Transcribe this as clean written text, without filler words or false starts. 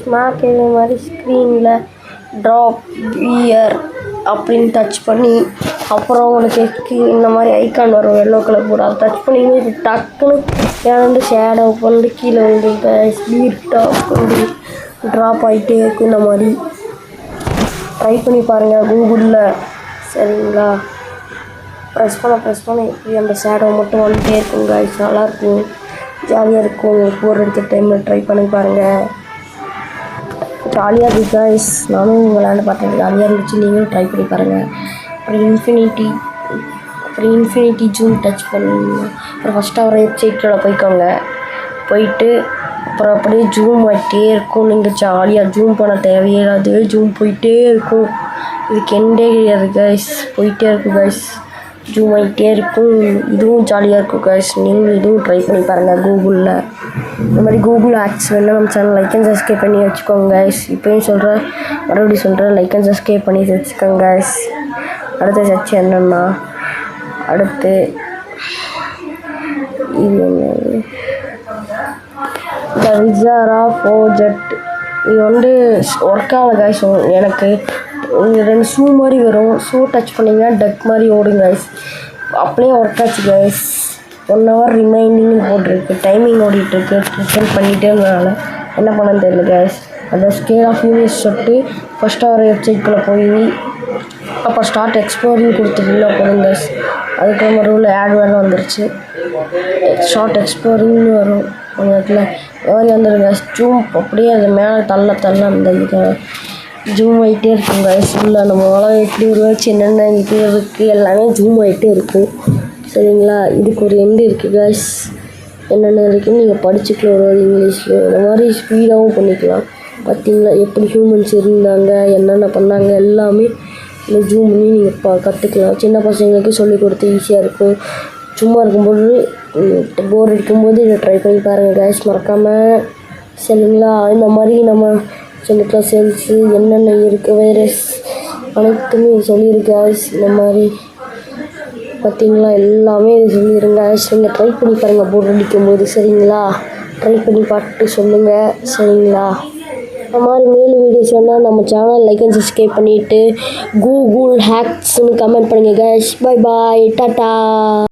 Smart இதே மாதிரி ஸ்க்ரீனில் ட்ராப் வியர் அப்படின்னு டச் பண்ணி அப்புறம் உனக்கு இந்த மாதிரி ஐக்கான் வரும் எல்லோ கலர் போட அதை டச் பண்ணி இது டக்குன்னு ஏன் ஷேடோ பண்ணி கீழே வந்து ஸ்பீட்டாக வந்து ட்ராப் ஆகிட்டே இருக்கும். இந்த மாதிரி ட்ரை பண்ணி பாருங்கள் கூகுளில். சரிங்களா? ப்ரெஸ் பண்ண எப்படி அந்த ஷேடோ மட்டும் வந்துட்டே இருக்கும் கைஸ். நல்லாயிருக்கும், ஜாலியாக இருக்கும். போர் எடுத்த டைமில் ட்ரை பண்ணி பாருங்கள். ஜாலியாக இருக்குது கைஸ். நானும் விளையாண்டு பார்த்தேன், ஜாலியாக இருந்துச்சு. நீங்களும் ட்ரை பண்ணி பாருங்கள். அப்புறம் இன்ஃபினிட்டி ஜூம் டச் பண்ணுங்க. அப்புறம் ஃபஸ்ட்டு அவர் வெப்சைட்டில் போயிட்டு அப்புறம் அப்படியே ஜூம் ஆகிட்டே இருக்கும். நீங்கள் ஜாலியாக ஜூம் பண்ண தேவையாது, ஜூம் போயிட்டே இருக்கும். இதுக்கு எண்டே கிடையாது கைஸ், போயிட்டே இருக்கும் கைஸ், ஜூம் ஆகிட்டே இருக்கும். இதுவும் ஜாலியாக இருக்கும் கைஸ். நீங்களும் இதுவும் ட்ரை பண்ணி பாருங்கள் கூகுளில். இந்த மாதிரி கூகுள் ஆட்ஸ் வேணால் நம்ம சேனல் லைக் அண்ட் சப்ஸ்கிரைப் பண்ணி வச்சுக்கோங்க கைஸ். இப்போயும் சொல்கிறேன், மறுபடியும் சொல்கிறேன், லைக் அண்ட் சப்ஸ்கிரைப் பண்ணி வச்சுக்கோங்க கைஸ். அடுத்த சர்ச் என்னன்னா, அடுத்து இது என்னது, இந்த ரிசாரா ப்ராஜெக்ட். இது வந்து ஒர்க் ஆகல கைஸ். எனக்கு ரெண்டு ஷூ மாதிரி வரும். ஷூ டச் பண்ணிங்கன்னா டக் மாதிரி ஓடும் கைஸ். அப்படியே ஒர்க் ஆச்சு கைஸ். 1 hour ரிமைனிங்னு போட்டிருக்கு, டைமிங் ஓடிட்டுருக்கு. ரிட்டர்ன் பண்ணிகிட்டே இருந்தனால என்ன பண்ணன்னு தெரியல கைஸ். அந்த ஸ்கேல் ஆஃப் யூனிஸ் சொல்லிட்டு ஃபஸ்ட்டு ஒரு வெப்சைட்குள்ளே போய் அப்போ ஸ்டார்ட் எக்ஸ்ப்ளோரிங் கொடுத்துட்டு போதும் கைஸ். அதுக்கு மறுபடியும் ஆட் வேறு வந்துருச்சு. ஷார்ட் எக்ஸ்ப்ளோரிங்னு வரும் அந்த இடத்துல மாதிரி வந்துடுங்க. ஜூம் அப்படியே அது மேலே தள்ள அந்த இதை ஜூம் ஆகிட்டே இருக்கும் கைஸ். உள்ள நம்ம உலகம் எப்படி உருவாச்சு, என்னென்ன இது இருக்குது, எல்லாமே ஜூம் ஆகிட்டே இருக்கும். சரிங்களா? இதுக்கு ஒரு எண்டு இருக்குது கைஸ். என்னென்ன இருக்குதுன்னு நீங்கள் படிச்சுக்கலாம் ஒரு இங்கிலீஷில். இந்த மாதிரி ஸ்பீடாகவும் பண்ணிக்கலாம். பார்த்தீங்களா எப்படி ஹியூமன்ஸ் இருந்தாங்க, என்னென்ன பண்ணாங்க, எல்லாமே இந்த ஜூம் பண்ணி நீங்கள் கற்றுக்கலாம். சின்ன பசங்களுக்கு சொல்லிக் கொடுத்து ஈஸியாக இருக்கும். சும்மா இருக்கும்போது போர் அடிக்கும்போது இதை ட்ரை பண்ணி பாருங்கள் கைஸ், மறக்காமல். சரிங்களா? இந்த மாதிரி நம்ம சொல்லிக்கலாம். செல்ஸு என்னென்ன இருக்குது, வைரஸ் அனைத்துமே சொல்லியிருக்கு கைஸ். இந்த மாதிரி பார்த்தீங்களா, எல்லாமே இது சொல்லிடுங்க கைஸ். நீங்கள் ட்ரை பண்ணி பாருங்கள் போர் அடிக்கும்போது. சரிங்களா? ட்ரை பண்ணி பார்த்துட்டு சொல்லுங்கள். சரிங்களா? இந்த மாதிரி மேலும் வீடியோஸ் வேணால் நம்ம சேனல் லைக் அண்ட் சப்ஸ்கிரைப் பண்ணிவிட்டு கூகுள் ஹேக்ஸ்னு கமெண்ட் பண்ணுங்கள் கைஸ். Bye bye, tata.